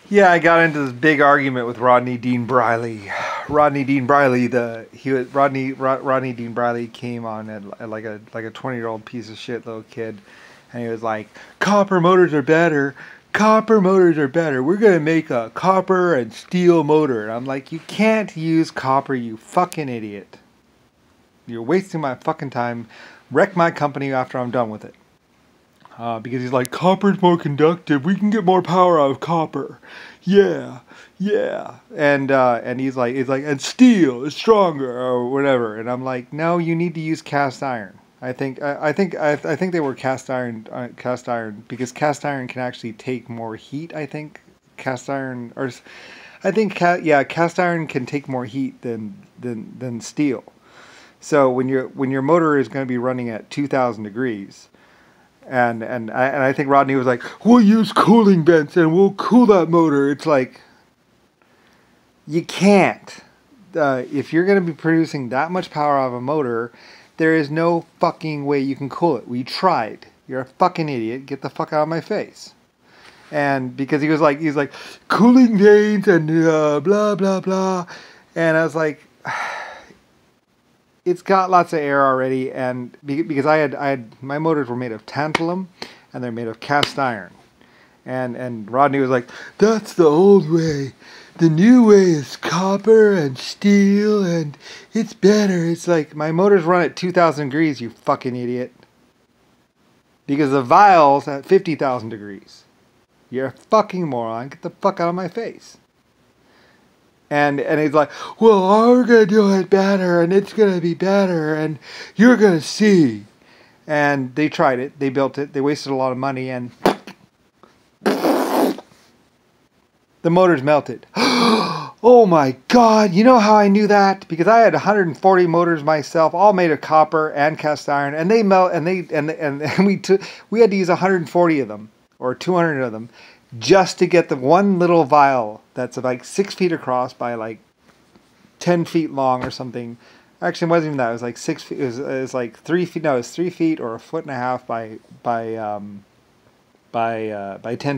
Yeah, I got into this big argument with Rodney Dean Briley. Rodney Dean Briley, Rodney Dean Briley came on at like a 20-year-old piece of shit little kid, and he was like, "Copper motors are better. Copper motors are better. We're gonna make a copper and steel motor." And I'm like, "You can't use copper, you fucking idiot. You're wasting my fucking time. Wreck my company after I'm done with it." Because he's like, "Copper's more conductive. We can get more power out of copper. Yeah, yeah." And he's like, and steel is stronger or whatever. And I'm like, "No, you need to use cast iron." I think they were cast iron because cast iron can actually take more heat. I think cast iron or I think cast iron can take more heat than steel. So when your motor is going to be running at 2,000 degrees. And I think Rodney was like, "We'll use cooling vents and we'll cool that motor." It's like, you can't. If you're going to be producing that much power out of a motor, there is no fucking way you can cool it. We tried. You're a fucking idiot. Get the fuck out of my face. And because he's like, "Cooling vanes and blah, blah, blah." And I was like, it's got lots of air already, and because I had my motors were made of tantalum, and they're made of cast iron, and Rodney was like, "That's the old way. The new way is copper and steel, and it's better." It's like, my motors run at 2,000 degrees, you fucking idiot. Because the vial's at 50,000 degrees. You're a fucking moron. Get the fuck out of my face. And he's like, "Well, we're going to do it better, and it's going to be better, and you're going to see." And they tried it. They built it. They wasted a lot of money, and the motors melted. Oh my God. You know how I knew that? Because I had 140 motors myself, all made of copper and cast iron, and they melt, and we had to use 140 of them, or 200 of them, just to get the one little vial that's like 6 feet across by like 10 feet long or something. Actually, it wasn't even that. It was like 6 feet. It was like 3 feet. No, it was 3 feet or a foot and a half by 10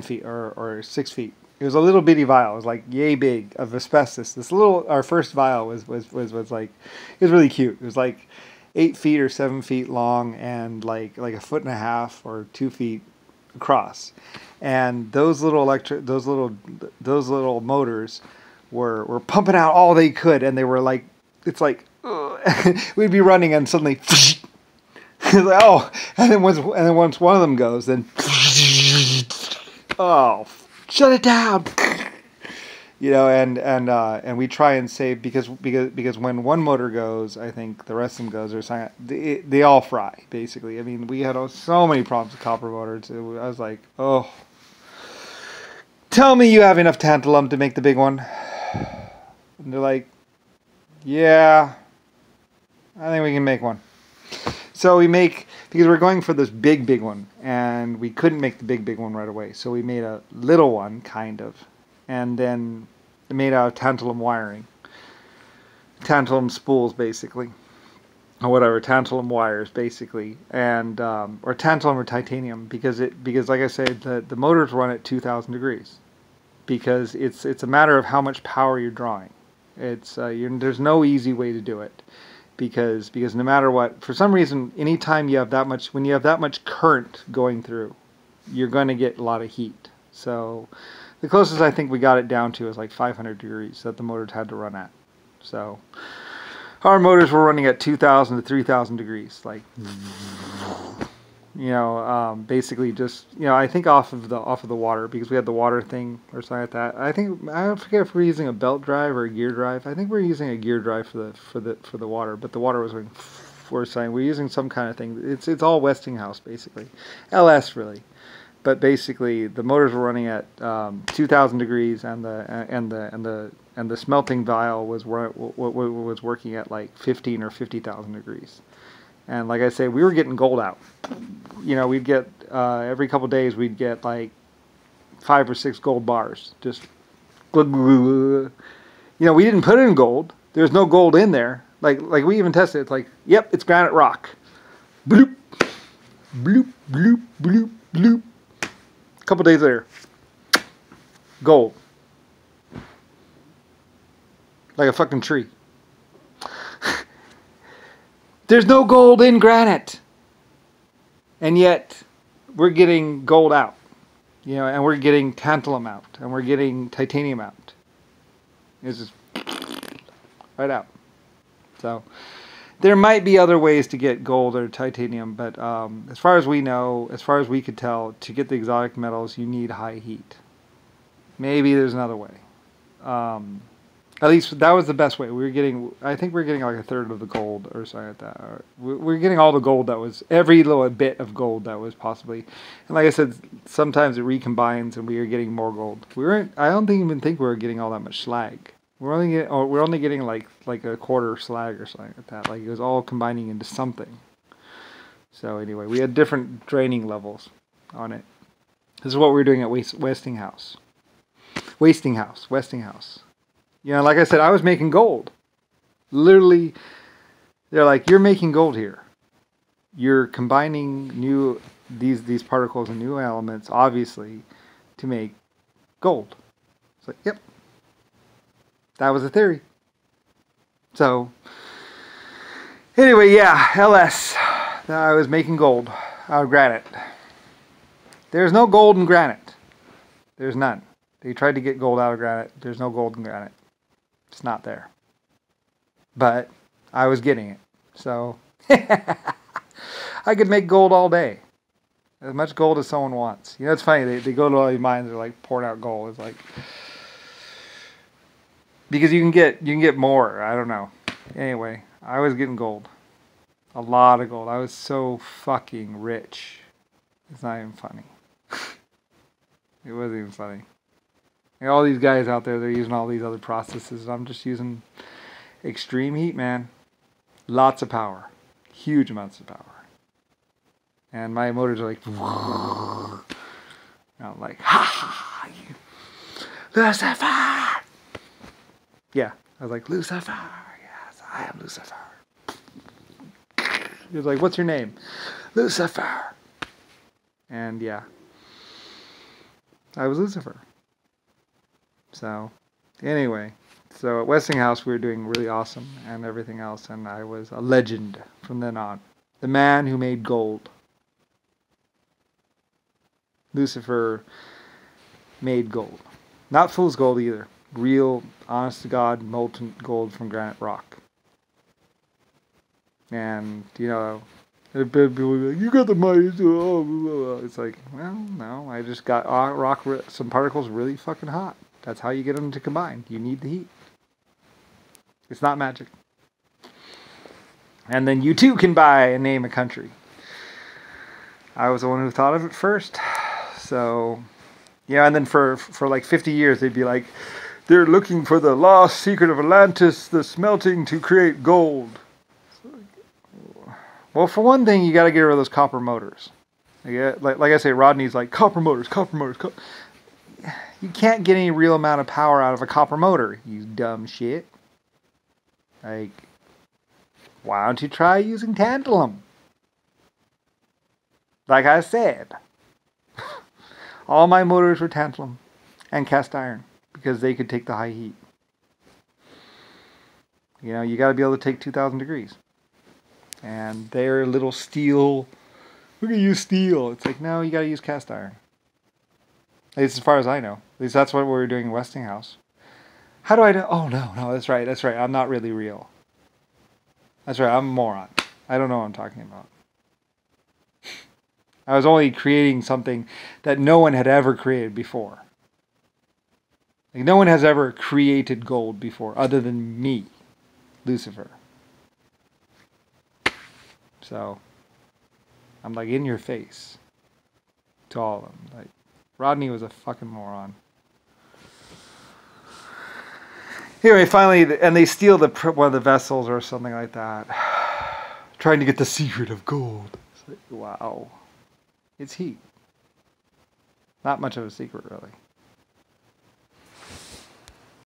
feet or 6 feet. It was a little bitty vial. It was like yay big of asbestos. Our first vial was like, it was really cute. It was like 8 feet or 7 feet long and like a foot and a half or 2 feet across. And those little motors were pumping out all they could, and they were like, it's like, we'd be running and suddenly it's like, oh, and then once one of them goes, then oh, shut it down. You know, and we try and save because when one motor goes, I think the rest of them goes, or something. They all fry basically. I mean, we had so many problems with copper motors. I was like, oh, tell me you have enough tantalum to make the big one. And they're like, yeah, I think we can make one. So because we're going for this big one, and we couldn't make the big one right away. So we made a little one, kind of. And then made out of tantalum wiring. Tantalum spools, basically. Or whatever, tantalum wires, basically. And, or tantalum or titanium, because like I said, the motors run at 2,000 degrees. Because it's a matter of how much power you're drawing. There's no easy way to do it. Because no matter what, for some reason, anytime you have that much, when you have that much current going through, you're going to get a lot of heat. So the closest I think we got it down to is like 500 degrees that the motors had to run at. So our motors were running at 2,000 to 3,000 degrees, like, you know, basically just, you know, I think off of the water, because we had the water thing or something like that. I forget if we're using a belt drive or a gear drive. I think we're using a gear drive for the water, but the water was going. We're using some kind of thing. It's all Westinghouse basically, LS really. But basically, the motors were running at 2,000 degrees, and the smelting vial was working at like 15 or 50,000 degrees. And like I say, we were getting gold out. You know, we'd get every couple of days we'd get like 5 or 6 gold bars. Just, you know, we didn't put in gold. There's no gold in there. Like we even tested it. It's like, yep, it's granite rock. Bloop, bloop, bloop, bloop, bloop. A couple days later, gold. like a fucking tree. There's no gold in granite. And yet, we're getting gold out. You know, and we're getting tantalum out. And we're getting titanium out. It's just right out. So, there might be other ways to get gold or titanium. But as far as we know, as far as we could tell, to get the exotic metals, you need high heat. Maybe there's another way. At least that was the best way. We were getting, I think we were getting like a third of the gold or something like that. Or we were getting all the gold that was, every little bit of gold that was possibly. And like I said, sometimes it recombines and we were getting more gold. We weren't, I don't even think we were getting all that much slag. We're only getting like a quarter slag or something like that. Like it was all combining into something. So anyway, we had different draining levels on it. This is what we were doing at Westinghouse. Westinghouse. You know, like I said, I was making gold. Literally, they're like, you're making gold here. You're combining these particles and new elements, obviously, to make gold. It's like, yep. That was the theory. So, anyway, yeah, LS. I was making gold out of granite. There's no gold in granite. There's none. They tried to get gold out of granite. There's no gold in granite. It's not there. But I was getting it. So I could make gold all day. As much gold as someone wants. You know, it's funny. They go to all these mines. They're like pouring out gold. It's like, because you can get more. I don't know. Anyway, I was getting gold. A lot of gold. I was so fucking rich. It's not even funny. It wasn't even funny. And all these guys out there, they're using all these other processes. I'm just using extreme heat, man. Lots of power. Huge amounts of power. And my motors are like... And I'm like, ha! Lucifer! Yeah, I was like, Lucifer! Yes, I am Lucifer. He was like, what's your name? Lucifer! And yeah. I was Lucifer. So, anyway, so at Westinghouse we were doing really awesome and everything else, and I was a legend from then on. The man who made gold. Lucifer made gold. Not fool's gold either. Real, honest to God, molten gold from granite rock. And, you know, people will be like, you got the money. It's like, well, no, I just got some particles really fucking hot. That's how you get them to combine. You need the heat. It's not magic. And then you too can buy and name a country. I was the one who thought of it first. So, yeah, and then for like 50 years, they'd be like, they're looking for the lost secret of Atlantis, the smelting to create gold. Well, for one thing, you got to get rid of those copper motors. Like I say, Rodney's like, copper motors. You can't get any real amount of power out of a copper motor, you dumb shit. Like, why don't you try using tantalum? Like I said, all my motors were tantalum and cast iron because they could take the high heat. You know, you got to be able to take 2,000 degrees. And they're little steel. We're going to use steel. It's like, no, you got to use cast iron. At least as far as I know. At least that's what we were doing in Westinghouse. How do I know? Oh, no, that's right. I'm not really real. That's right, I'm a moron. I don't know what I'm talking about. I was only creating something that no one had ever created before. Like, no one has ever created gold before, other than me, Lucifer. So, I'm like in your face to all of them. Like, Rodney was a fucking moron. Anyway, finally, and they steal one of the vessels or something like that, trying to get the secret of gold. It's like, wow, it's heat. Not much of a secret, really.